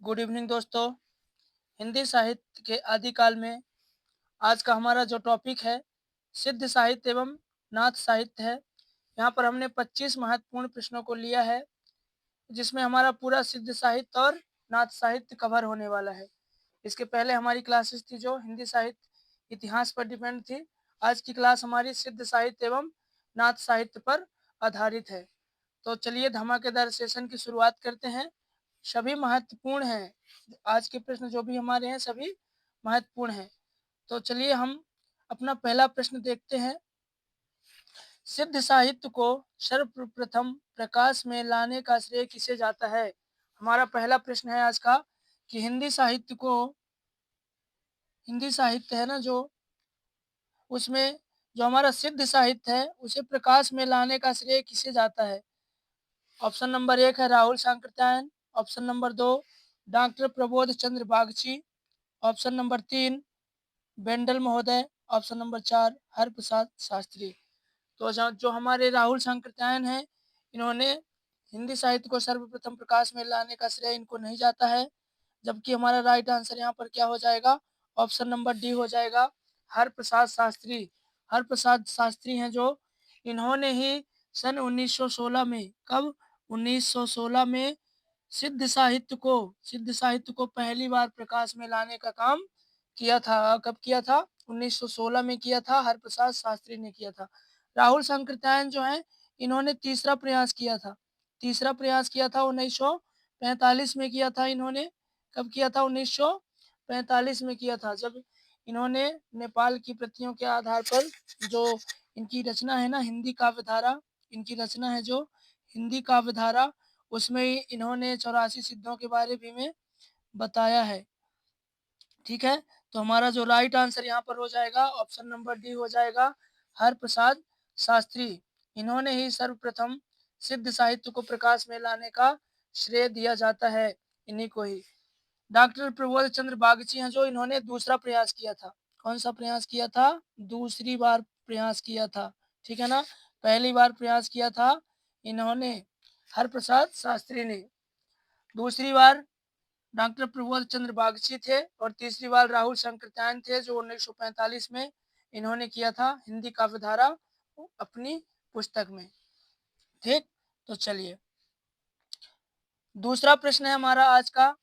Good evening दोस्तों। हिंदी साहित्य के आदिकाल में आज का हमारा जो टॉपिक है सिद्ध साहित्य एवं नाथ साहित्य है। यहाँ पर हमने 25 महत्वपूर्ण प्रश्नों को लिया है, जिसमें हमारा पूरा सिद्ध साहित्य और नाथ साहित्य कवर होने वाला है। इसके पहले हमारी क्लासेस थी जो हिंदी साहित्य इतिहास पर डिपेंड थी। आज की क्लास हमारी सिद्ध साहित्य एवं नाथ साहित्य पर आधारित है। तो चलिए धमाकेदार सेशन की शुरुआत करते हैं। सभी महत्वपूर्ण हैं। आज के प्रश्न जो भी हमारे हैं सभी महत्वपूर्ण हैं। तो चलिए हम अपना पहला प्रश्न देखते हैं। सिद्ध साहित्य को सर्वप्रथम प्रकाश में लाने का श्रेय किसे जाता है? हमारा पहला प्रश्न है आज का कि हिंदी साहित्य है ना, जो उसमें जो हमारा सिद्ध साहित्य है उसे प्रकाश में लाने का श्रेय किसे जाता है? ऑप्शन नंबर 1 है Rahul Sankrityayan. Option number 2 doctor Prabodh Chandra Bagchi. Option number 3 Bendall महोदय। Option number 4 Haraprasad Shastri. तो जो हमारे राहुल सांकृत्यायन हैं, इन्होंने हिंदी साहित्य को सर्वप्रथम प्रकाश में लाने का श्रेय इनको नहीं जाता है, जबकि हमारा राइट आंसर यहाँ पर क्या हो जाएगा? ऑप्शन नंबर डी हो जाएगा, हरप्रसाद शास्त्री। हरप्रसाद शास्त्री हैं जो इन्होंने ही सन 1916 में, कब? 1916 में सिद्ध साहित्य को पहली बार प्रकाश में लाने का काम किया था। कब किया था? 1916 में किया था, हरप्रसाद शास्त्री ने किया था। राहुल सांकृत्यायन जो है, इन्होंने तीसरा प्रयास किया था। 1945 में किया था इन्होंने। कब किया था? 1945 में किया था, जब इन्होंने नेपाल की प्रतियों के आधार पर जो इनकी रचना है ना, हिंदी काव्यधारा, इनकी रचना है जो हिंदी काव्यधारा, उसमें इन्होंने 84 सिद्धों के बारे भी में बताया है। ठीक है, तो हमारा जो राइट आंसर यहाँ पर हो जाएगा ऑप्शन नंबर डी हो जाएगा, हरप्रसाद शास्त्री। इन्होंने ही सर्वप्रथम सिद्ध साहित्य को प्रकाश में लाने का श्रेय दिया जाता है, इन्हीं को ही। डॉक्टर प्रबोध चंद्र बागची हैं जो इन्होंने दूसरा प्रयास किया था। कौन सा प्रयास किया था? दूसरी बार प्रयास किया था। ठीक है ना, पहली बार प्रयास किया था इन्होंने, हरप्रसाद शास्त्री ने। दूसरी बार डॉक्टर प्रबोध चंद्र बागची थे और तीसरी बार राहुल सांकृत्यायन थे जो 1945 में इन्होंने किया था हिंदी काव्यधारा अपनी पुस्तक में। ठीक, तो चलिए दूसरा प्रश्न है हमारा आज का।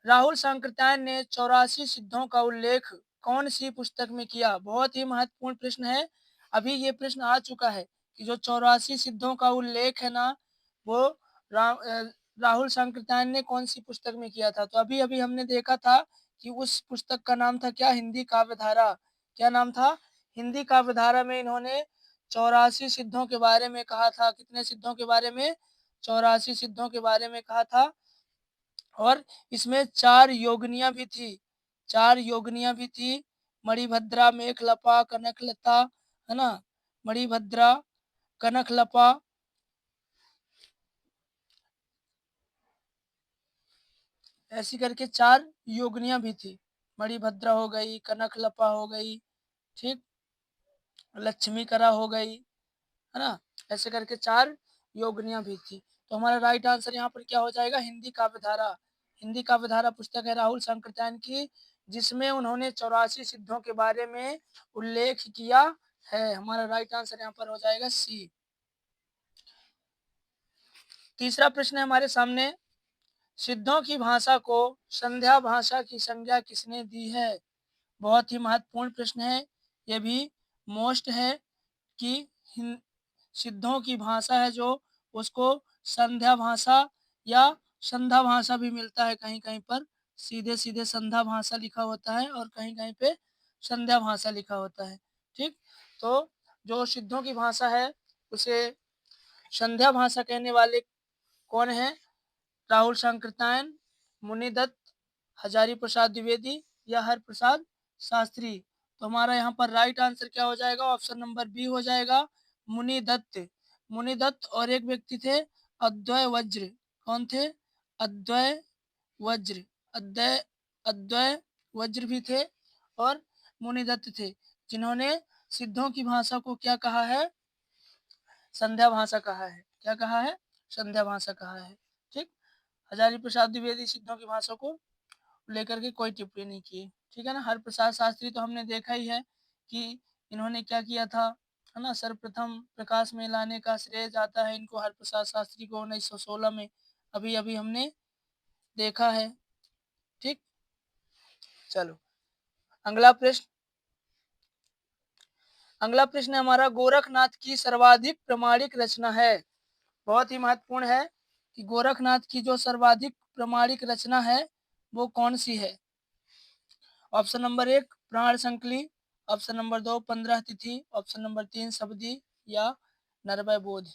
राहुल सांकृत्यायन ने 84 सिद्धों का उल्लेख कौन सी पुस्तक में किया? बहुत ही महत्वपूर्ण प्रश्न है। अभी ये प्रश्न आ चुका है कि जो 84 सिद्धों का उल्लेख है ना, वो राहुल सांकृत्यायन ने कौन सी पुस्तक में किया था? तो अभी अभी हमने देखा था कि उस पुस्तक का नाम था क्या? हिंदी काव्यधारा। क्या नाम था? हिंदी काव्यधारा में इन्होंने 84 सिद्धों के बारे में कहा था। कितने सिद्धों के बारे में? 84 सिद्धों के बारे में कहा था। और इसमें 4 योगिनियां भी थी। 4 योगिनियां भी थी, मणिभद्रा, मेखलपा, कनकलता, है ना, मणिभद्रा, कनकलपा, ऐसी करके 4 योगिनियां भी थी। मणिभद्रा हो गई, कनकलपा हो गई, ठीक, लक्ष्मीकरा हो गई, है ना, ऐसे करके 4 योगिनियां भी थी। तो हमारा राइट आंसर यहाँ पर क्या हो जाएगा? हिंदी काव्यधारा। हिंदी काव्यधारा पुस्तक है राहुल सांकृत्यायन की, जिसमें उन्होंने 84 सिद्धों के बारे में उल्लेख किया है। हमारा राइट आंसर यहाँ पर हो जाएगा सी। तीसरा प्रश्न है हमारे सामने, सिद्धों की भाषा को संध्या भाषा की संज्ञा किसने दी है? बहुत ही महत्वपूर्ण प्रश्न है। यह भी मोस्ट है कि सिद्धों की भाषा है जो, उसको संध्या भाषा या संध्या भाषा भी मिलता है कहीं कहीं पर। सीधे सीधे संध्या भाषा लिखा होता है और कहीं कहीं पे संध्या भाषा लिखा होता है। ठीक, तो जो सिद्धों की भाषा है उसे संध्या भाषा कहने वाले कौन है? राहुल सांकृत्यायन, मुनिदत्त, हजारी प्रसाद द्विवेदी या हरप्रसाद शास्त्री। तो हमारा यहाँ पर राइट आंसर क्या हो जाएगा? ऑप्शन नंबर बी हो जाएगा, मुनिदत्त। मुनिदत्त और एक व्यक्ति थे अद्वय वज्र। कौन थे? अद्वय वज्र। अद्वय अद्वय वज्र भी थे और मुनिदत्त थे, जिन्होंने सिद्धों की भाषा को क्या कहा है? संध्या भाषा कहा है। क्या कहा है? संध्या भाषा कहा है। ठीक, हजारी प्रसाद द्विवेदी सिद्धों की भाषा को लेकर के कोई टिप्पणी नहीं की, ठीक है ना। हरप्रसाद शास्त्री तो हमने देखा ही है कि इन्होंने क्या किया था, है ना। सर्वप्रथम प्रकाश में लाने का श्रेय जाता है इनको, हरप्रसाद शास्त्री को 1916 में, अभी अभी हमने देखा है, ठीक। चलो अगला प्रश्न, अगला प्रश्न है हमारा, गोरखनाथ की सर्वाधिक प्रमाणिक रचना है। बहुत ही महत्वपूर्ण है कि गोरखनाथ की जो सर्वाधिक प्रमाणिक रचना है वो कौन सी है। ऑप्शन नंबर 1 प्राण संकली, ऑप्शन नंबर 2 15 तिथि, ऑप्शन नंबर 3 शबदी या नरभय बोध।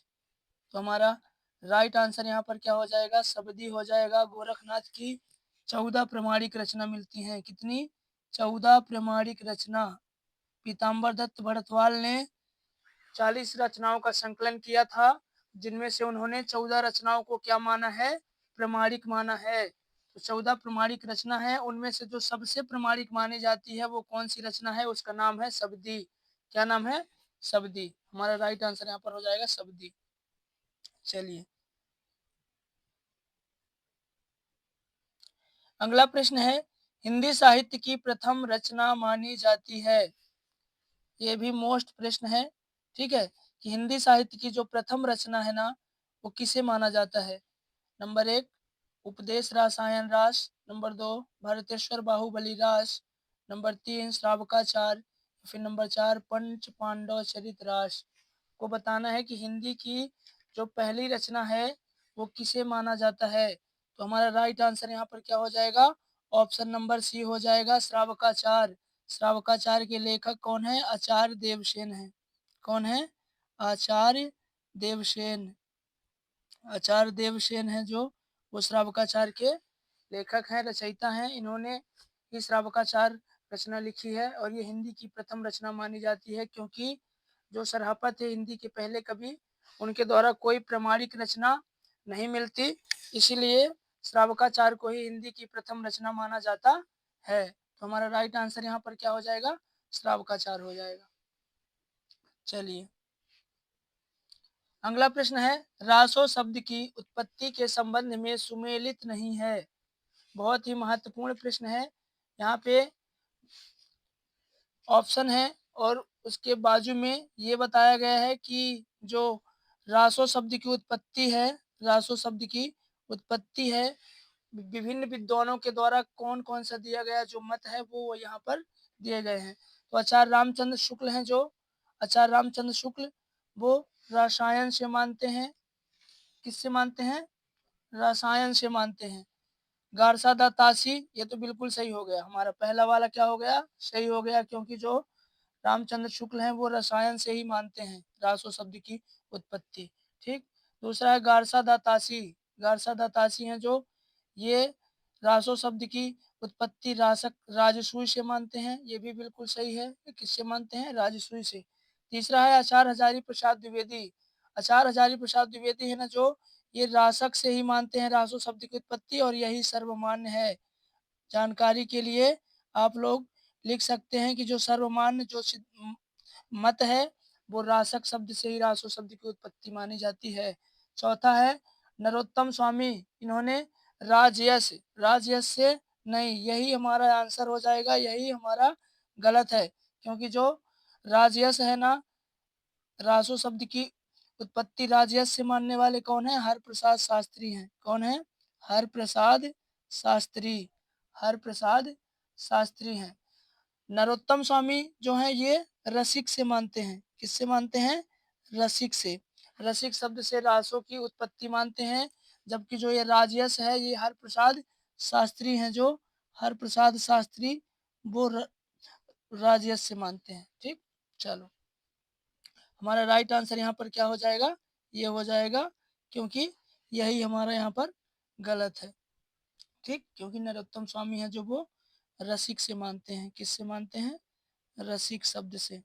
तो हमारा राइट आंसर यहाँ पर क्या हो जाएगा, शबदी हो जाएगा। गोरखनाथ की 14 प्रमाणिक रचना मिलती हैं। कितनी? 14 प्रमाणिक रचना। पीताम्बर दत्त भड़तवाल ने 40 रचनाओं का संकलन किया था, जिनमें से उन्होंने 14 रचनाओं को क्या माना है, प्रमाणिक माना है। तो 14 प्रमाणिक रचना है, उनमें से जो सबसे प्रमाणिक मानी जाती है वो कौन सी रचना है, उसका नाम है शबदी। क्या नाम है? शबदी। हमारा राइट आंसर यहाँ पर हो जाएगा शबदी। चलिए अगला प्रश्न है, हिंदी साहित्य की प्रथम रचना मानी जाती है। ये भी मोस्ट प्रश्न है, ठीक है, कि हिंदी साहित्य की जो प्रथम रचना है ना वो किसे माना जाता है। नंबर 1 उपदेश रासायन रास, नंबर 2 भरतेश्वर बाहुबली रास, नंबर 3 श्रावकाचार, फिर नंबर 4 पंच पांडव चरित रास। को बताना है कि हिंदी की जो पहली रचना है वो किसे माना जाता है। तो हमारा राइट आंसर यहाँ पर क्या हो जाएगा, ऑप्शन नंबर सी हो जाएगा, श्रावकाचार। श्रावकाचार के लेखक कौन है? आचार्य देवसेन है। कौन है? आचार्य देवसेन। आचार्य देवसेन है जो वो श्रावकाचार के लेखक हैं, रचयिता हैं। इन्होंने ही श्रावकाचार रचना लिखी है और ये हिंदी की प्रथम रचना मानी जाती है, क्योंकि जो सरहपा थे हिंदी के पहले कवि, उनके द्वारा कोई प्रमाणिक रचना नहीं मिलती, इसीलिए श्रावकाचार को ही हिंदी की प्रथम रचना माना जाता है। तो हमारा राइट आंसर यहाँ पर क्या हो जाएगा, श्रावकाचार हो जाएगा। चलिए अगला प्रश्न है, रासो शब्द की उत्पत्ति के संबंध में सुमेलित नहीं है। बहुत ही महत्वपूर्ण प्रश्न है। यहाँ पे ऑप्शन है और उसके बाजू में ये बताया गया है कि जो रासो शब्द की उत्पत्ति है, रासो शब्द की उत्पत्ति है, विभिन्न विद्वानों के द्वारा कौन कौन सा दिया गया जो मत है वो यहाँ पर दिए गए हैं। तो आचार्य रामचंद्र शुक्ल हैं, जो आचार्य रामचंद्र शुक्ल वो रसायन से मानते हैं। किससे मानते हैं? रसायन से मानते हैं। गारसादा तासी, ये तो बिल्कुल सही हो गया, हमारा पहला वाला क्या हो गया, सही हो गया, क्योंकि जो रामचंद्र शुक्ल हैं वो रसायन से ही मानते हैं रासो शब्द की उत्पत्ति, ठीक। दूसरा है गारसा दातासी। गारसा दातासी हैं जो ये रासो शब्द की उत्पत्ति रासक राजसूय से मानते हैं, ये भी बिल्कुल सही है। किससे मानते हैं? राजसूय से। तीसरा है आचार्य हजारी प्रसाद द्विवेदी। आचार्य हजारी प्रसाद द्विवेदी है ना जो ये रासक से ही मानते हैं रासो शब्द की उत्पत्ति, और यही सर्वमान्य है। जानकारी के लिए आप लोग लिख सकते हैं कि जो सर्वमान्य जो मत है वो रासक शब्द से ही रासो शब्द की उत्पत्ति मानी जाती है। चौथा है नरोत्तम स्वामी, इन्होंने राजयश, राजयश से नहीं, यही हमारा आंसर हो जाएगा, यही हमारा गलत है, क्योंकि जो राजयश है ना, रासो शब्द की उत्पत्ति राजयश से मानने वाले कौन है? हरप्रसाद शास्त्री हैं। कौन है? हरप्रसाद शास्त्री। हरप्रसाद शास्त्री हैं। नरोत्तम स्वामी जो हैं ये रसिक से मानते हैं। किससे मानते हैं? रसिक से। रसिक शब्द से रासों की उत्पत्ति मानते हैं, जबकि जो ये राजयश है ये हरप्रसाद शास्त्री हैं, जो हरप्रसाद शास्त्री वो राजयश से मानते हैं, ठीक। चलो हमारा राइट आंसर यहाँ पर क्या हो जाएगा, ये हो जाएगा, क्योंकि यही हमारा यहाँ पर गलत है, ठीक। क्योंकि नरोत्तम स्वामी है जो वो रसिक से मानते हैं। किससे मानते हैं? रसिक शब्द से।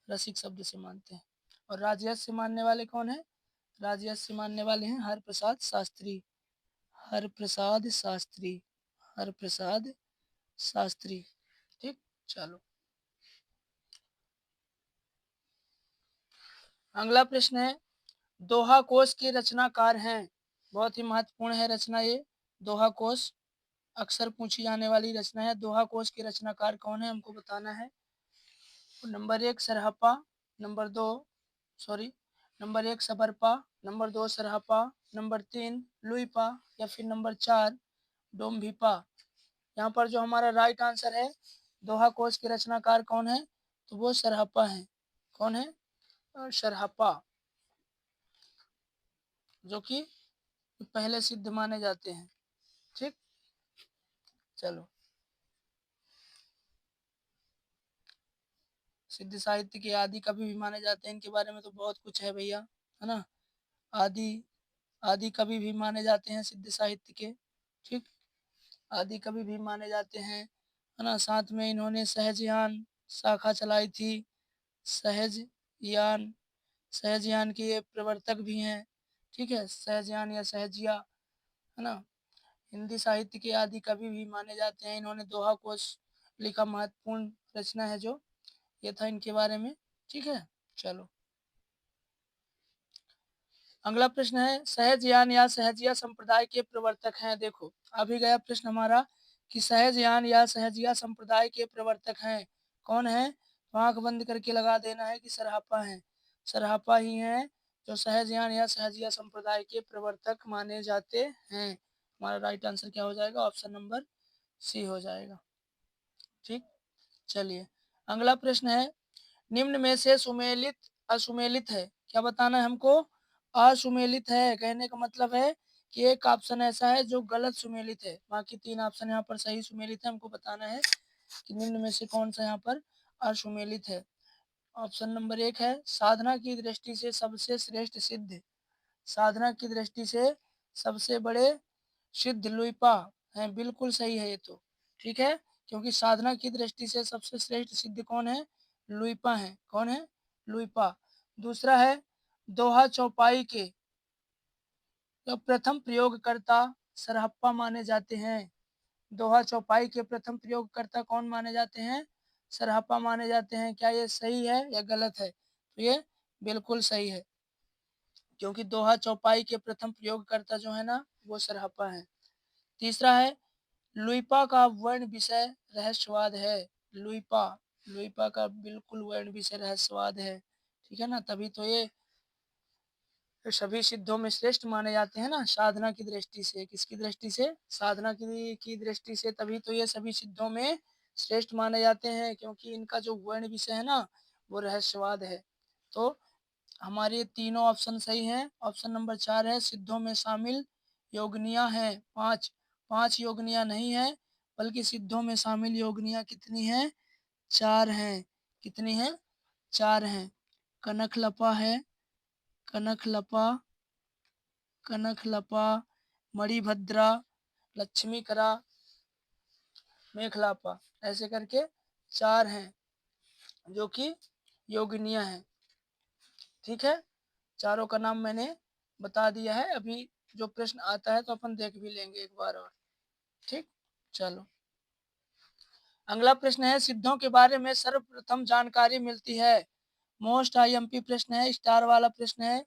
रसिक शब्द से मानते हैं। और राजयश से मानने वाले कौन है? राजयश से मानने वाले हैं हरप्रसाद शास्त्री। हरप्रसाद शास्त्री। हरप्रसाद शास्त्री, ठीक। चलो अगला प्रश्न है, दोहा कोश के रचनाकार हैं। बहुत ही महत्वपूर्ण है रचना ये। दोहा कोश अक्सर पूछी जाने वाली रचना है। दोहा कोश के रचनाकार कौन है हमको बताना है। Number 1 Sarahappa, number 2 sorry number 1 Shabarapa, number 2 Sarahappa, number 3 Luipa या फिर नंबर 4 डोम्भिपा। यहाँ पर जो हमारा राइट आंसर है दोहा कोश के रचनाकार कौन है, तो वो सरहप्पा है। कौन है? सरहप्पा, जो कि पहले सिद्ध माने जाते हैं। ठीक, चलो। सिद्ध साहित्य के आदि कवि भी माने जाते हैं, इनके बारे में तो बहुत कुछ है भैया, है ना। आदि आदि कवि भी माने जाते हैं सिद्ध साहित्य के। ठीक, आदि कवि भी माने जाते हैं, है ना। साथ में इन्होंने सहजयान शाखा चलाई थी। सहजयान सहजयान के ये प्रवर्तक भी हैं। ठीक है, सहजयान या सहजिया, है ना। हिंदी साहित्य के आदि कवि भी माने जाते हैं। इन्होंने दोहा कोश लिखा, महत्वपूर्ण रचना है जो, ये था इनके बारे में। ठीक है, चलो। अगला प्रश्न है सहजयान या सहजिया संप्रदाय के प्रवर्तक हैं। देखो अभी गया प्रश्न हमारा कि सहजयान या सहजिया संप्रदाय के प्रवर्तक हैं कौन है, तो आंख बंद करके लगा देना है कि सरहप्पा हैं। सरहप्पा ही हैं जो सहजयान या सहजिया संप्रदाय के प्रवर्तक माने जाते हैं। हमारा राइट आंसर क्या हो जाएगा, ऑप्शन नंबर सी हो जाएगा। ठीक, चलिए अगला प्रश्न है निम्न में से सुमेलित असुमेलित है। क्या बताना है हमको, असुमेलित है। कहने का मतलब है कि एक ऑप्शन ऐसा है जो गलत सुमेलित है, बाकी 3 ऑप्शन यहाँ पर सही सुमेलित है। हमको बताना है कि निम्न में से कौन सा यहाँ पर असुमेलित है। ऑप्शन नंबर 1 है साधना की दृष्टि से सबसे श्रेष्ठ सिद्ध। साधना की दृष्टि से सबसे बड़े सिद्ध लुइपा है, बिल्कुल सही है ये तो। ठीक है, क्योंकि साधना की दृष्टि से सबसे श्रेष्ठ सिद्ध कौन है, लुइपा है। कौन है, लुइपा। दूसरा है दोहा चौपाई के जो प्रथम प्रयोगकर्ता सरहप्पा माने जाते हैं। दोहा चौपाई के प्रथम प्रयोगकर्ता कौन माने जाते हैं, सरहप्पा माने जाते हैं। क्या ये सही है या गलत है, तो ये बिल्कुल सही है, क्योंकि दोहा चौपाई के प्रथम प्रयोगकर्ता जो है ना वो सरहप्पा है। तीसरा है लुइपा का वर्ण विषय रहस्यवाद है। लुइपा लुइपा का बिल्कुल वर्ण विषय रहस्यवाद है। ठीक है ना, तभी तो ये सभी सिद्धों में श्रेष्ठ माने जाते हैं ना, साधना की दृष्टि से। किसकी दृष्टि से, साधना की दृष्टि से, तभी तो ये सभी सिद्धों में श्रेष्ठ माने जाते हैं, क्योंकि इनका जो वर्ण विषय है ना वो रहस्यवाद है। तो हमारे तीनों ऑप्शन सही हैं। ऑप्शन नंबर 4 है सिद्धों में शामिल योगनियां हैं 5। 5 योगनियां नहीं है, बल्कि सिद्धों में शामिल योगनियां कितनी हैं, 4 हैं। कितनी हैं, 4 हैं। कनखलपा है, कनखलपा, कनखलपा, मणिभद्रा, लक्ष्मीकरा, मेखलापा, ऐसे करके 4 हैं जो कि योगिनियां हैं। ठीक है, चारों का नाम मैंने बता दिया है। अभी जो प्रश्न आता है तो अपन देख भी लेंगे एक बार और। ठीक, चलो। अगला प्रश्न है सिद्धों के बारे में सर्वप्रथम जानकारी मिलती है। मोस्ट आईएमपी प्रश्न है, स्टार वाला प्रश्न है,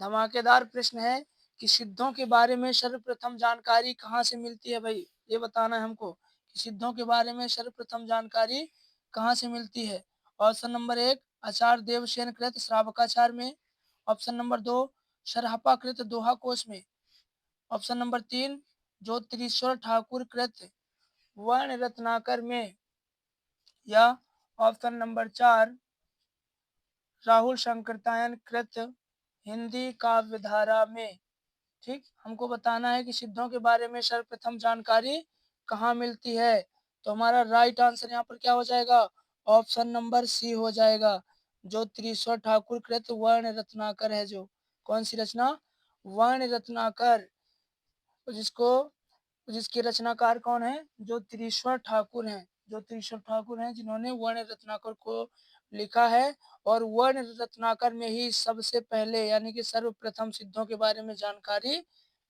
धमाकेदार प्रश्न है कि सिद्धों के बारे में सर्वप्रथम जानकारी कहाँ से मिलती है भाई, ये बताना है हमको कि सिद्धों के बारे में सर्वप्रथम जानकारी कहाँ से मिलती है। ऑप्शन नंबर 1 आचार्य देवसेन कृत श्रावकाचार में। ऑप्शन नंबर 2 सरहप्पा कृत दोहा कोश में। ऑप्शन नंबर 3 ज्योतिरीश्वर ठाकुर कृत वर्ण रत्नाकर में। या ऑप्शन नंबर 4 राहुल शंकरतायन कृत हिंदी काव्यधारा में। ठीक, हमको बताना है कि सिद्धों के बारे में सर्वप्रथम जानकारी कहाँ मिलती है। तो हमारा राइट आंसर यहाँ पर क्या हो जाएगा, ऑप्शन नंबर सी हो जाएगा। जो त्रिश्वर ठाकुर कृत वर्ण रत्नाकर है, जो कौन सी रचना, वर्ण रत्नाकर, जिसको जिसके रचनाकार कौन है, जो त्रिश्वर ठाकुर हैं। जो त्रिश्वर ठाकुर हैं जिन्होंने वर्ण रत्नाकर को लिखा है। और वर्ण रत्नाकर में ही सबसे पहले यानी कि सर्वप्रथम सिद्धों के बारे में जानकारी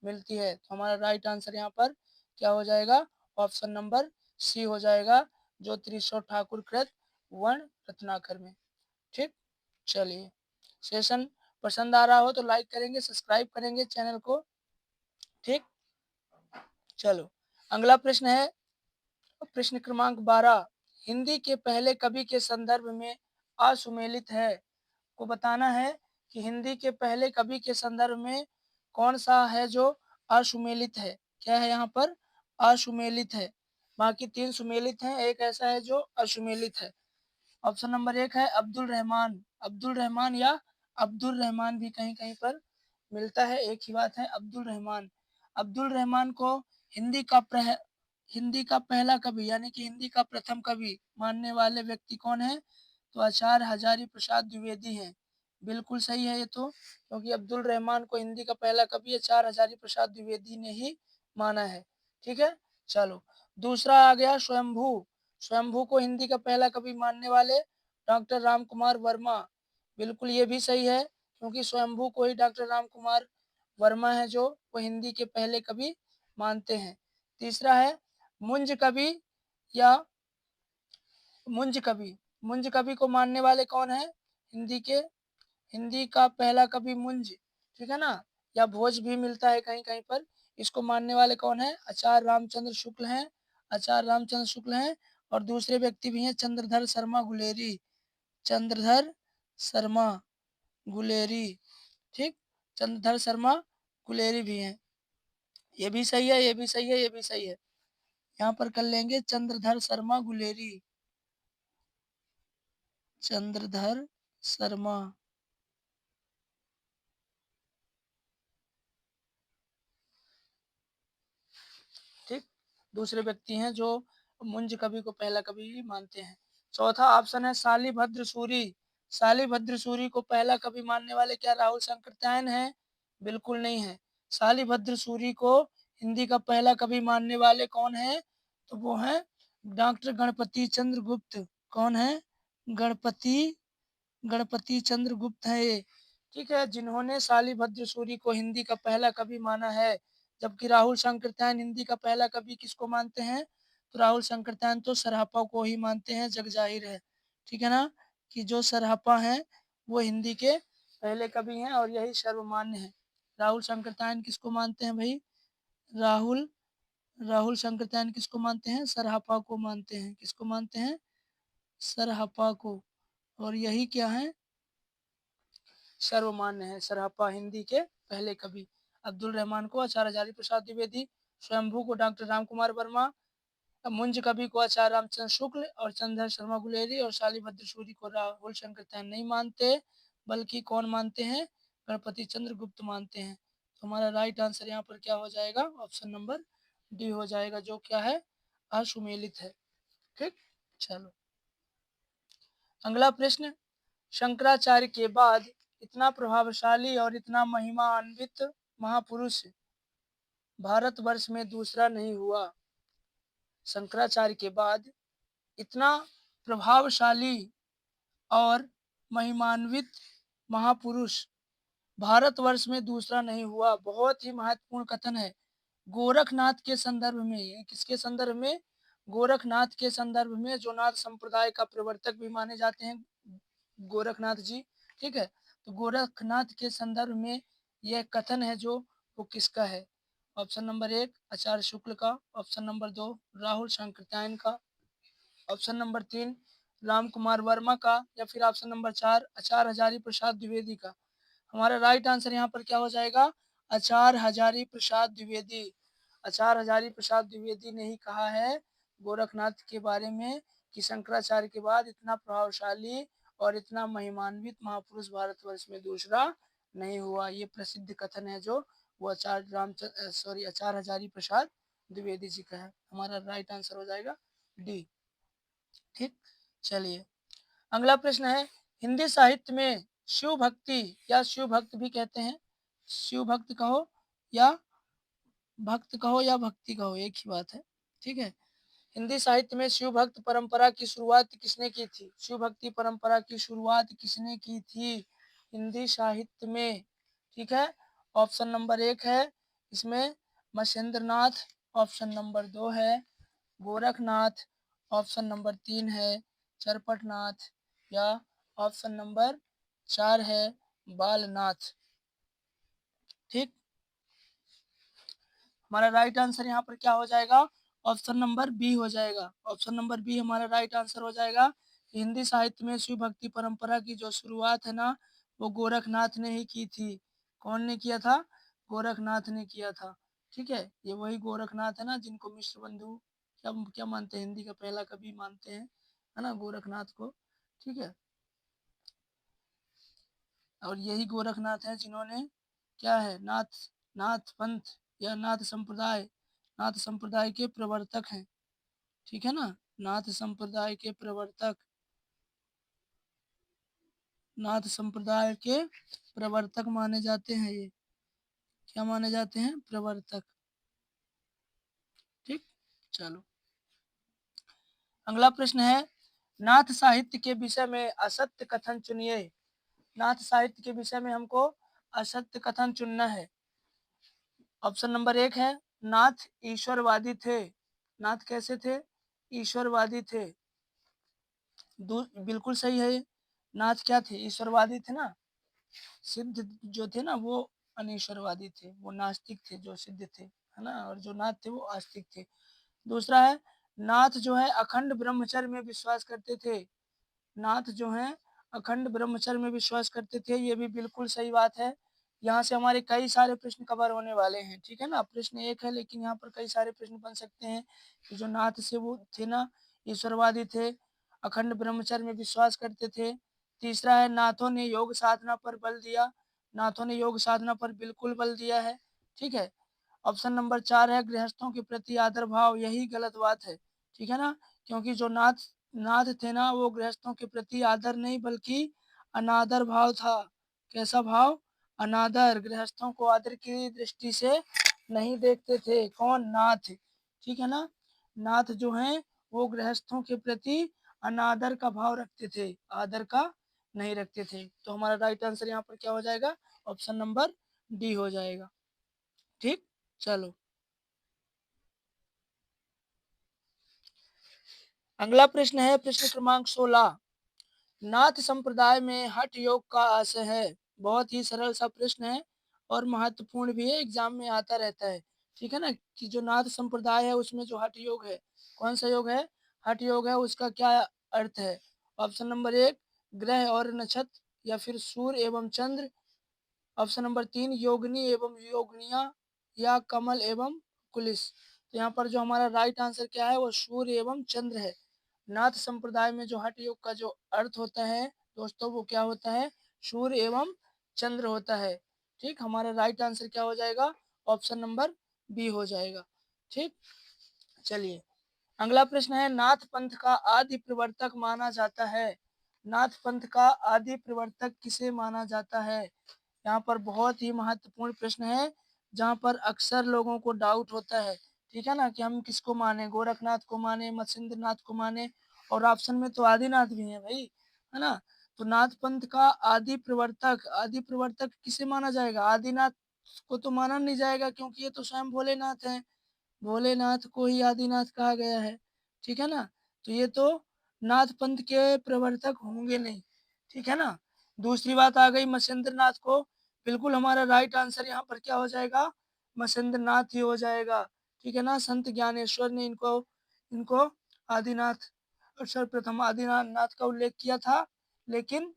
मिलती है। तो हमारा राइट आंसर यहाँ पर क्या हो जाएगा, ऑप्शन नंबर सी हो जाएगा, जो त्रिश्वर ठाकुर कृत वर्ण रत्नाकर में। ठीक, चलिए। सेशन पसंद आ रहा हो तो लाइक करेंगे, सब्सक्राइब करेंगे चैनल को। ठीक, चलो अगला प्रश्न है प्रश्न क्रमांक 12। हिंदी के पहले कवि के संदर्भ में असुमेलित है को बताना है कि हिंदी के पहले कवि के संदर्भ में कौन सा है जो असुमेलित है। क्या है यहाँ पर? असुमेलित है। बाकी 3 सुमेलित हैं, एक ऐसा है जो असुमेलित है। ऑप्शन नंबर 1 है अब्दुल रहमान। अब्दुल रहमान या अब्दुल रहमान भी कहीं-कहीं पर मिलता है, एक ही बात है अब्दुल रहमान। अब्दुल रहमान को हिंदी का प्रह हिंदी का पहला कवि यानी कि हिंदी का प्रथम कवि मानने वाले व्यक्ति कौन है? तो आचार्य हजारी प्रसाद द्विवेदी हैं। बिल्कुल सही है ये तो, क्योंकि अब्दुल रहमान को हिंदी का पहला कवि आचार्य हजारी प्रसाद द्विवेदी ने ही माना है। ठीक है, चलो दूसरा आ गया स्वयंभू। स्वयंभू को हिंदी का पहला कवि मानने वाले डॉक्टर राम कुमार वर्मा। बिल्कुल ये भी सही है, क्योंकि स्वयंभू को ही डॉक्टर राम कुमार वर्मा है जो वो हिंदी के पहले कवि मानते हैं। तीसरा है मुंज कवि या मुंज कवि। मुंज कवि को मानने वाले कौन है? हिंदी का पहला कवि मुंज, ठीक है ना? या भोज भी मिलता है कहीं-कहीं पर। इसको मानने वाले कौन है? आचार्य रामचंद्र शुक्ल हैं। आचार्य रामचंद्र शुक्ल हैं और दूसरे व्यक्ति भी हैं चंद्रधर शर्मा गुलेरी। चंद्रधर शर्मा गुलेरी, ठीक? चंद्रधर शर्मा गुलेरी भी हैं। ये भी सही है, ये भी सही है, ये भी सही है। यहाँ पर कर लेंगे चंद्रधर शर्मा गुलेरी। चंद्रधर शर्मा, ठीक? दूसरे व्यक्ति हैं जो मुंज कवि को पहला कवि मानते हैं। चौथा ऑप्शन है शालिभद्र सूरी। शालिभद्र सूरी को पहला कवि मानने वाले क्या राहुल शंकरत्यायन हैं? बिल्कुल नहीं है। शालिभद्र सूरी को हिंदी का पहला कवि मानने वाले कौन है? तो वो है डॉक्टर गणपति चंद्र गुप्त। कौन है? गणपति गणपति चंद्र गुप्त है ये, ठीक है, जिन्होंने शालिभद्र सूरी को हिंदी का पहला कवि माना है। जबकि राहुल शंकरत्यायन हिंदी का पहला कवि किसको मानते हैं? तो राहुल शंकरत्यायन तो सरहपा को ही मानते हैं, जग जाहिर है, ठीक है ना, कि जो सरहपा हैं वो हिंदी के पहले कवि हैं और यही सर्वमान्य है। राहुल शंकरत्यायन किसको मानते हैं भाई? राहुल राहुल शंकरत्यायन किसको मानते हैं? सरहपा को मानते हैं। किसको मानते हैं? सरहपा को। और यही क्या है? सर्वमान्य है। सरहपा हिंदी के पहले कवि। अब्दुल रहमान को आचार्य हजारी प्रसाद द्विवेदी, स्वयंभू को डॉक्टर राम कुमार वर्मा, मुंज कवि को आचार्य रामचंद्र शुक्ल और चंद्रधर शर्मा गुलेरी और शालिभद्र सूरी को राहुल शंकरत्यायन नहीं मानते, बल्कि कौन मानते हैं? गणपति चंद्र गुप्त मानते हैं। तो हमारा राइट आंसर यहाँ पर क्या हो जाएगा? ऑप्शन नंबर डी हो जाएगा, जो क्या है? असुमेलित है। ठीक, चलो अगला प्रश्न। शंकराचार्य के बाद इतना प्रभावशाली और इतना महिमान्वित महापुरुष भारतवर्ष में दूसरा नहीं हुआ। शंकराचार्य के बाद इतना प्रभावशाली और महिमान्वित महापुरुष भारतवर्ष में दूसरा नहीं हुआ। बहुत ही महत्वपूर्ण कथन है। गोरखनाथ के संदर्भ में, ये किसके संदर्भ में? गोरखनाथ के संदर्भ में, जो नाथ संप्रदाय का प्रवर्तक भी माने जाते हैं गोरखनाथ जी, ठीक है? तो गोरखनाथ के संदर्भ में यह कथन है जो वो किसका है? ऑप्शन नंबर 1 आचार्य शुक्ल का, ऑप्शन नंबर 2 राहुल शंकरत्यायन का, ऑप्शन नंबर 3 राम कुमार वर्मा का, या फिर ऑप्शन नंबर 4 आचार्य हजारी प्रसाद द्विवेदी का। हमारा राइट आंसर यहाँ पर क्या हो जाएगा? आचार्य हजारी प्रसाद द्विवेदी। आचार्य हजारी प्रसाद द्विवेदी ने ही कहा है गोरखनाथ के बारे में कि शंकराचार्य के बाद इतना प्रभावशाली और इतना महिमान्वित महापुरुष भारतवर्ष में दूसरा नहीं हुआ। ये प्रसिद्ध कथन है जो वो आचार्य हजारी प्रसाद द्विवेदी जी का है। हमारा राइट आंसर हो जाएगा डी। ठीक, चलिए अगला प्रश्न है हिंदी साहित्य में शिव भक्ति या शिव भक्त भी कहते हैं, शिव भक्त कहो या भक्त कहो या भक्ति कहो, एक ही बात है, ठीक है। हिंदी साहित्य में शिव भक्त परंपरा की शुरुआत किसने की थी? शिव भक्ति परंपरा की शुरुआत किसने की थी हिंदी साहित्य में? ठीक है, ऑप्शन नंबर 1 है इसमें महेंद्र नाथ, ऑप्शन नंबर 2 है गोरखनाथ, ऑप्शन नंबर 3 है चरपटनाथ, या ऑप्शन नंबर 4 है बालनाथ। ठीक, हमारा राइट आंसर यहाँ पर क्या हो जाएगा, ऑप्शन नंबर बी हो जाएगा। ऑप्शन नंबर बी हमारा राइट आंसर हो जाएगा। हिंदी साहित्य में शिव भक्ति परंपरा की जो शुरुआत है ना, वो गोरखनाथ ने ही की थी। कौन ने किया था, गोरखनाथ ने किया था। ठीक है, ये वही गोरखनाथ है ना जिनको मिश्र बंधु क्या क्या मानते हैं, हिंदी का पहला कवि मानते हैं, है ना, गोरखनाथ को। ठीक है, और यही गोरखनाथ है जिन्होंने क्या है, नाथ पंथ या नाथ संप्रदाय के प्रवर्तक हैं। ठीक है ना, नाथ संप्रदाय के प्रवर्तक, नाथ संप्रदाय के प्रवर्तक माने जाते हैं। ये क्या माने जाते हैं, प्रवर्तक। ठीक, चलो अगला प्रश्न है, नाथ साहित्य के विषय में असत्य कथन चुनिए। नाथ साहित्य के विषय में हमको असत्य कथन चुनना है। ऑप्शन नंबर 1 है, नाथ ईश्वरवादी थे। नाथ कैसे थे, ईश्वरवादी थे। बिल्कुल सही है ये। नाथ क्या थे, ईश्वरवादी थे ना। सिद्ध जो थे ना वो अनीश्वरवादी थे, वो नास्तिक थे जो सिद्ध थे, है ना, और जो नाथ थे वो आस्तिक थे। दूसरा है, नाथ जो है अखंड ब्रह्मचर्य में विश्वास करते थे। नाथ जो है अखंड ब्रह्मचर्य में विश्वास करते थे, ये भी बिल्कुल सही बात है। यहाँ से हमारे कई सारे प्रश्न कवर होने वाले हैं। ठीक है ना, प्रश्न एक है लेकिन यहाँ पर कई सारे प्रश्न बन सकते हैं कि जो नाथ से वो थे ना, ईश्वरवादी थे, अखंड ब्रह्मचर्य में विश्वास करते थे। तीसरा है, नाथों ने योग साधना पर बल दिया। नाथों ने योग साधना पर बिल्कुल बल दिया है। ठीक है, ऑप्शन नंबर 4 है, गृहस्थों के प्रति आदर भाव। यही गलत बात है। ठीक है ना, क्योंकि जो नाथ थे ना, वो गृहस्थों के प्रति आदर नहीं बल्कि अनादर भाव था। कैसा भाव, अनादर। गृहस्थों को आदर की दृष्टि से नहीं देखते थे। कौन, नाथ। ठीक है ना, नाथ जो हैं वो गृहस्थों के प्रति अनादर का भाव रखते थे, आदर का नहीं रखते थे। तो हमारा राइट आंसर यहाँ पर क्या हो जाएगा, ऑप्शन नंबर डी हो जाएगा। ठीक, चलो अगला प्रश्न है, प्रश्न क्रमांक 16। नाथ संप्रदाय में हठ योग का आशय है। बहुत ही सरल सा प्रश्न है और महत्वपूर्ण भी है, एग्जाम में आता रहता है। ठीक है ना, कि जो नाथ संप्रदाय है उसमें जो हठ योग है, कौन सा योग है, हठ योग है, उसका क्या अर्थ है। ऑप्शन नंबर 1, ग्रह और नक्षत्र या फिर सूर्य एवं चंद्र। ऑप्शन नंबर 3, योगिनी एवं योगनिया या कमल एवं कुलिस। तो यहाँ पर जो हमारा राइट आंसर क्या है, वो सूर्य एवं चंद्र है। नाथ संप्रदाय में जो हठ योग का जो अर्थ होता है दोस्तों, वो क्या होता है, सूर्य एवं चंद्र होता है। ठीक, हमारा राइट आंसर क्या हो जाएगा, ऑप्शन नंबर बी हो जाएगा। ठीक, चलिए अगला प्रश्न है, नाथ पंथ का आदि प्रवर्तक माना जाता है। नाथ पंथ का आदि प्रवर्तक किसे माना जाता है। यहाँ पर बहुत ही महत्वपूर्ण प्रश्न है, जहाँ पर अक्सर लोगों को डाउट होता है। ठीक है ना, कि हम किसको माने, गोरखनाथ को माने, मत्स्येंद्र नाथ को माने, और ऑप्शन में तो आदिनाथ भी है भाई, है ना। तो नाथ पंथ का आदि प्रवर्तक किसे माना जाएगा, आदिनाथ को तो माना नहीं जाएगा क्योंकि ये तो स्वयं भोलेनाथ हैं। भोलेनाथ को ही आदिनाथ कहा गया है। ठीक है ना, तो ये तो नाथ पंथ के प्रवर्तक होंगे नहीं। ठीक है ना, दूसरी बात आ गई मत्स्येंद्र नाथ को। बिल्कुल हमारा राइट आंसर यहाँ पर क्या हो जाएगा, मत्स्येंद्र नाथ ही हो जाएगा। ठीक है ना, संत ज्ञानेश्वर ने इनको इनको आदिनाथ सर्वप्रथम आदिनाथ नाथ का उल्लेख किया था, लेकिन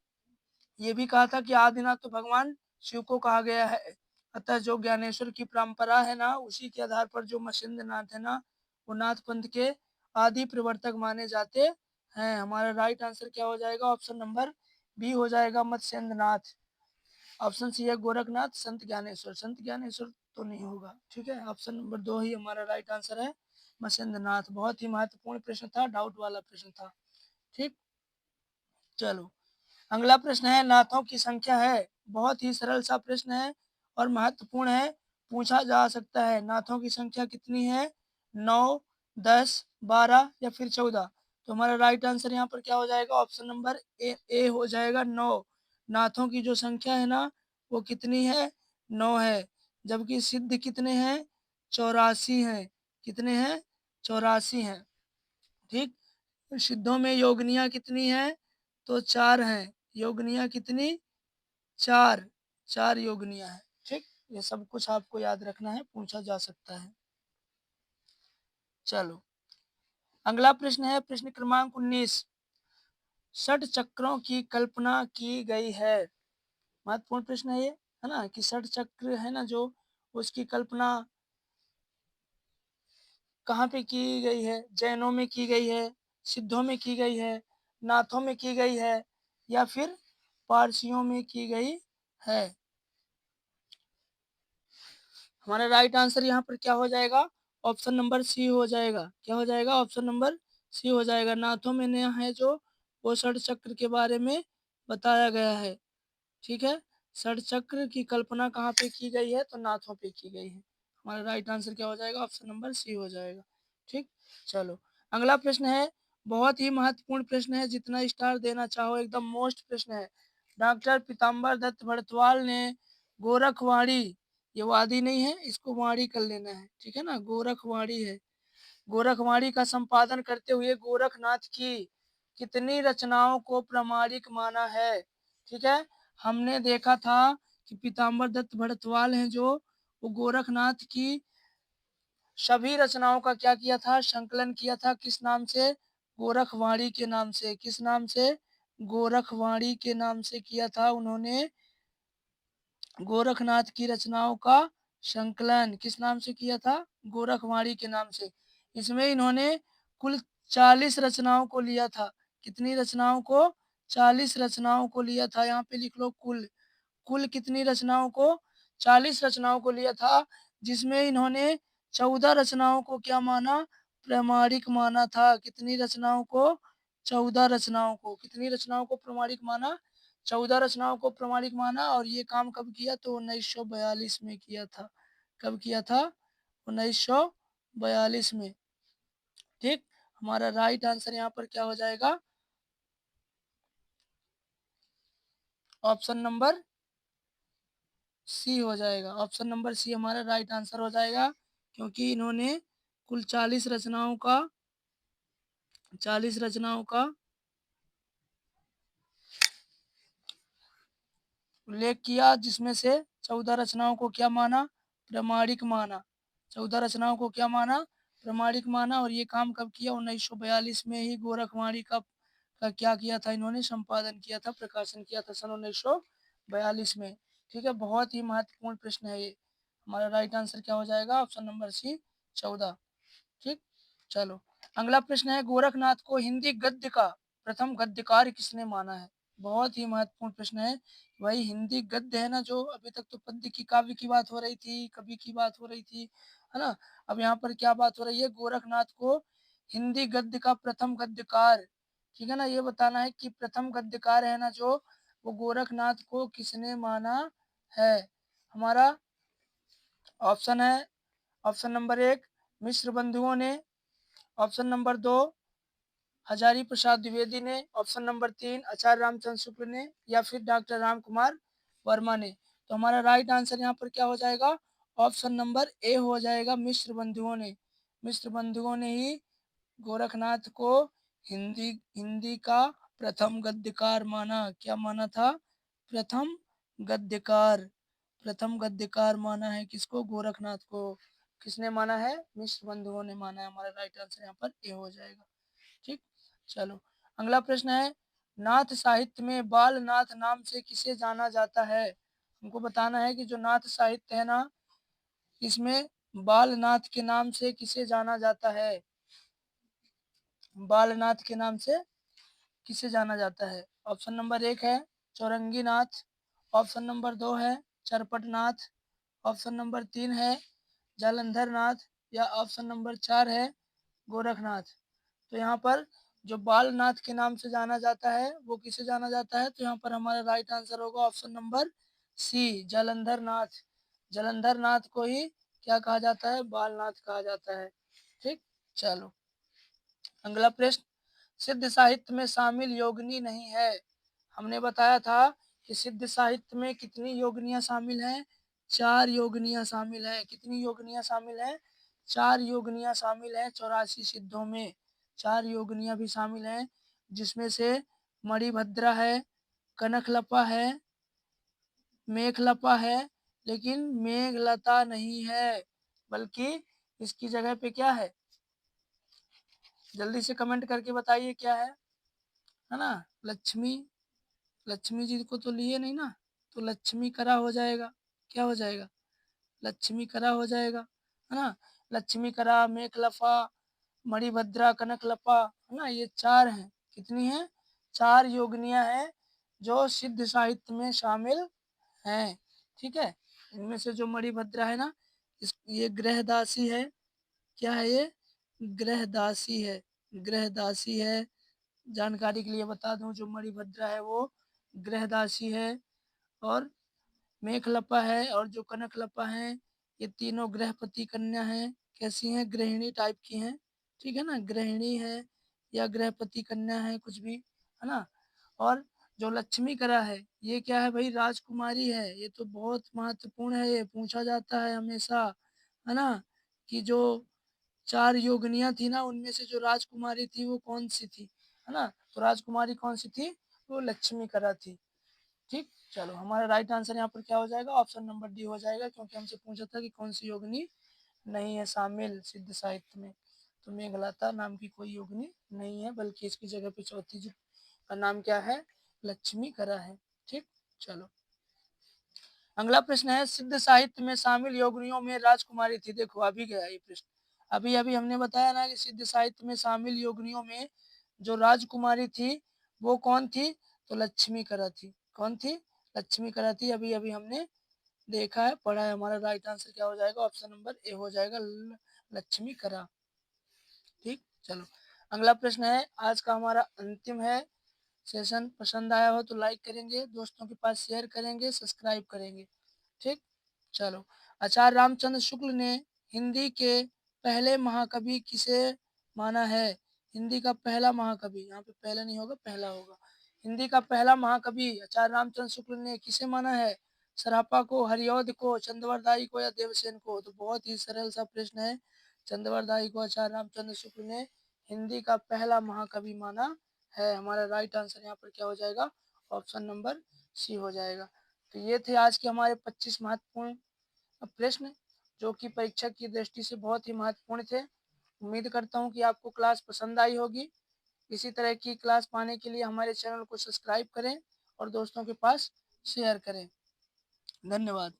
ये भी कहा था कि आदिनाथ तो भगवान शिव को कहा गया है। अतः जो ज्ञानेश्वर की परंपरा है ना, उसी के आधार पर जो मत्स्येंद्र नाथ है ना, वो नाथ पंथ के आदि प्रवर्तक माने जाते हैं। हमारा राइट आंसर क्या हो जाएगा, ऑप्शन नंबर बी हो जाएगा, मत्स्येंद्र नाथ। ऑप्शन सी है गोरखनाथ, संत ज्ञानेश्वर। संत ज्ञानेश्वर तो नहीं होगा। ठीक है, ऑप्शन नंबर 2 ही हमारा राइट आंसर है, मत्स्येंद्र नाथ। बहुत ही महत्वपूर्ण प्रश्न था, डाउट वाला प्रश्न था। ठीक, चलो अगला प्रश्न है, नाथों की संख्या है। बहुत ही सरल सा प्रश्न है और महत्वपूर्ण है, पूछा जा सकता है। नाथों की संख्या कितनी है, 9, 10, 12 या फिर 14। तो हमारा राइट आंसर यहाँ पर क्या हो जाएगा, ऑप्शन नंबर ए हो जाएगा, 9। नाथों की जो संख्या है ना, वो कितनी है, 9 है। जबकि सिद्ध कितने हैं, 84 हैं। कितने हैं, 84 हैं। ठीक, सिद्धों में योगनिया कितनी है, तो 4 हैं। योगनिया कितनी, 4, 4 योगनिया है। ठीक, ये सब कुछ आपको याद रखना है, पूछा जा सकता है। चलो अगला प्रश्न है प्रश्न क्रमांक 19। षट चक्रों की कल्पना की गई है। महत्वपूर्ण प्रश्न है ये, है ना, कि षट चक्र है ना जो, उसकी कल्पना कहाँ पे की गई है? जैनों में की गई है, सिद्धों में की गई है, नाथों में की गई है, या फिर पारसियों में की गई है? हमारा राइट आंसर यहाँ पर क्या हो जाएगा? ऑप्शन नंबर सी हो जाएगा। क्या हो जाएगा? ऑप्शन नंबर सी हो जाएगा। नाथों में नया है जो, वो षट चक्र के बारे में बताया गया है। ठीक है, षट चक्र की कल्पना कहाँ पे की गई है? तो नाथों पे की गई है। हमारा राइट आंसर क्या हो जाएगा? ऑप्शन नंबर सी हो जाएगा। ठीक, चलो अगला प्रश्न है, बहुत ही महत्वपूर्ण प्रश्न है, जितना स्टार देना चाहो, एकदम मोस्ट प्रश्न है। डॉक्टर पीताम्बर दत्त भड़त्वाल ने गोरखवाणी, ये वादी नहीं है, इसको वाणी कर लेना है, ठीक है ना, गोरखवाणी है। गोरखवाणी का संपादन करते हुए गोरखनाथ की कितनी रचनाओं को प्रामाणिक माना है? ठीक है, हमने देखा था कि पीताम्बर दत्त भड़त्वाल हैं जो, वो गोरखनाथ की सभी रचनाओं का क्या किया था? संकलन किया था। किस नाम से? गोरखवाणी के नाम से। किस नाम से? गोरखवाणी के नाम से किया था उन्होंने गोरखनाथ की रचनाओं का संकलन। किस नाम से किया था? गोरखवाणी के नाम से। इसमें इन्होंने कुल 40 रचनाओं को लिया था। कितनी रचनाओं को? 40 रचनाओं को लिया था। यहाँ पे लिख लो कुल। कुल कितनी रचनाओं को? 40 रचनाओं को लिया था, जिसमें इन्होंने 14 रचनाओं को क्या माना? प्रामाणिक माना था। कितनी रचनाओं को? 14 रचनाओं को। कितनी रचनाओं को प्रामाणिक माना? 14 रचनाओं को प्रामाणिक माना। और ये काम कब किया? तो 1942 में किया था। कब किया था? 1942 में। ठीक, हमारा राइट आंसर यहाँ पर क्या हो जाएगा? ऑप्शन नंबर सी हो जाएगा। ऑप्शन नंबर सी हमारा राइट आंसर हो जाएगा, क्योंकि इन्होंने कुल 40 रचनाओं का उल्लेख किया, जिसमें से 14 रचनाओं को क्या माना? प्रामाणिक माना। 14 रचनाओं को क्या माना? प्रामाणिक माना। और ये काम कब किया? 1942 में ही गोरखवाणी का क्या किया था? इन्होंने संपादन किया था, प्रकाशन किया था सन 1942 में। ठीक है, बहुत ही महत्वपूर्ण प्रश्न है ये। हमारा राइट आंसर क्या हो जाएगा? Option number C, 14। ठीक, चलो अगला प्रश्न है, गोरखनाथ को हिंदी गद्य का प्रथम गद्यकार किसने माना है? बहुत ही महत्वपूर्ण प्रश्न है। वही हिंदी गद्य है ना, जो अभी तक तो पद्य की काव्य की बात हो रही थी, कवि की बात हो रही थी, है ना, अब यहाँ पर क्या बात हो रही है? गोरखनाथ को हिंदी गद्य का प्रथम गद्यकार, ठीक है ना, ये बताना है कि प्रथम गद्यकार है ना जो, वो गोरखनाथ को किसने माना है? हमारा ऑप्शन है, ऑप्शन नंबर 1 मिश्र बंधुओं ने, ऑप्शन नंबर 2 हजारी प्रसाद द्विवेदी ने, ऑप्शन नंबर 3 आचार्य रामचंद्र शुक्ल ने, या फिर डॉक्टर राम कुमार वर्मा ने। तो हमारा राइट आंसर यहाँ पर क्या हो जाएगा? ऑप्शन नंबर ए हो जाएगा, मिश्र बंधुओं ने। मिश्र बंधुओं ने ही गोरखनाथ को हिंदी हिंदी का प्रथम गद्यकार माना। क्या माना था? प्रथम गद्यकार। प्रथम गद्यकार माना है किसको? गोरखनाथ को। किसने माना है? मिश्र बंधुओं ने माना है। हमारा राइट आंसर यहाँ पर ए हो जाएगा। ठीक, चलो अगला प्रश्न है, नाथ साहित्य में बालनाथ नाम से किसे जाना जाता है? हमको बताना है कि जो नाथ साहित्य है ना, इसमें बालनाथ के नाम से किसे जाना जाता है? बालनाथ के नाम से किसे जाना जाता है? ऑप्शन नंबर 1 है चौरंगी नाथ, ऑप्शन नंबर 2 है चरपट नाथ, ऑप्शन नंबर 3 है जालंधर नाथ, या ऑप्शन नंबर 4 है गोरखनाथ। तो यहाँ पर जो बालनाथ के नाम से जाना जाता है, वो किसे जाना जाता है? तो यहाँ पर हमारा राइट आंसर होगा ऑप्शन नंबर सी, जालंधर नाथ। जालंधर नाथ को ही क्या कहा जाता है? बालनाथ कहा जाता है। ठीक, चलो अगला प्रश्न, सिद्ध साहित्य में शामिल योगिनी नहीं है। हमने बताया था कि सिद्ध साहित्य में कितनी योगिनियां शामिल हैं? 4 योगिनियां शामिल हैं। कितनी योगिनियां शामिल हैं? 4 योगिनियां शामिल हैं 84 सिद्धों में। 4 योगिनियां भी शामिल हैं, जिसमें से मणिभद्रा है, कनकलपा है, मेघलपा है, लेकिन मेघलता नहीं है, बल्कि इसकी जगह पे क्या है? जल्दी से कमेंट करके बताइए क्या है ना। लक्ष्मी, लक्ष्मी जी को तो लिए नहीं ना, तो लक्ष्मी करा हो जाएगा। क्या हो जाएगा? लक्ष्मी करा हो जाएगा, है ना। लक्ष्मी करा, मेखलफा, मणिभद्रा, कनकलपा, है ना, ये 4 हैं। कितनी हैं? 4 योगिनियाँ हैं जो सिद्ध साहित्य में शामिल हैं। ठीक है, इनमें से जो मणिभद्रा है ना, ये गृहदासी है। क्या है ये? गृहदासी है। गृहदासी है। जानकारी के लिए बता दूं, जो मणिभद्रा है वो गृहदासी है, और मेखलपा है और जो कनकलपा है, ये तीनों गृहपति कन्या हैं। कैसी हैं? गृहिणी टाइप की हैं। ठीक है ना, गृहिणी है या गृहपति कन्या है, कुछ भी, है ना। और जो लक्ष्मी करा है, ये क्या है भाई? राजकुमारी है। ये तो बहुत महत्वपूर्ण है, ये पूछा जाता है हमेशा, है ना, कि जो 4 योगिनियां थी ना, उनमें से जो राजकुमारी थी वो कौन सी थी, है ना। तो राजकुमारी कौन सी थी? वो लक्ष्मी करा थी। ठीक, चलो हमारा राइट आंसर यहाँ पर क्या हो जाएगा? ऑप्शन नंबर डी हो जाएगा, क्योंकि हमसे पूछा था कि कौन सी योगिनी नहीं है शामिल सिद्ध साहित्य में। तो मेघलाता नाम की कोई योगिनी नहीं है, बल्कि इसकी जगह पे चौथी जी का नाम क्या है? लक्ष्मी करा है। ठीक, चलो अगला प्रश्न है, सिद्ध साहित्य में शामिल योगिनियों में राजकुमारी थी। देखो अभी गया ये प्रश्न, अभी अभी हमने बताया ना कि सिद्ध साहित्य में शामिल योगिनियों में जो राजकुमारी थी वो कौन थी? तो लक्ष्मी करा थी। कौन थी? लक्ष्मी करा थी। अभी अभी हमने देखा है, पढ़ा है। हमारा राइट आंसर क्या हो जाएगा? ऑप्शन नंबर ए हो जाएगा, लक्ष्मी करा। ठीक, चलो अगला प्रश्न है, आज का हमारा अंतिम है। सेशन पसंद आया हो तो लाइक करेंगे, दोस्तों के पास शेयर करेंगे, सब्सक्राइब करेंगे। ठीक, चलो आचार्य रामचंद्र शुक्ल ने हिंदी के पहले महाकवि किसे माना है? हिंदी का पहला महाकवि, यहाँ पे पहला नहीं होगा, पहला होगा। हिंदी का पहला महाकवि आचार्य रामचंद्र शुक्ल ने किसे माना है? सरापा को, हरिऔध को, चंद्रवरदाई को या देवसेन को? तो बहुत ही सरल सा प्रश्न है। चंद्रवरदाई को आचार्य रामचंद्र शुक्ल ने हिंदी का पहला महाकवि माना है। हमारा राइट आंसर यहाँ पर क्या हो जाएगा? ऑप्शन नंबर सी हो जाएगा। तो ये थे आज के हमारे 25 महत्वपूर्ण प्रश्न, जो कि परीक्षा की दृष्टि से बहुत ही महत्वपूर्ण थे। उम्मीद करता हूँ कि आपको क्लास पसंद आई होगी। इसी तरह की क्लास पाने के लिए हमारे चैनल को सब्सक्राइब करें और दोस्तों के पास शेयर करें। धन्यवाद।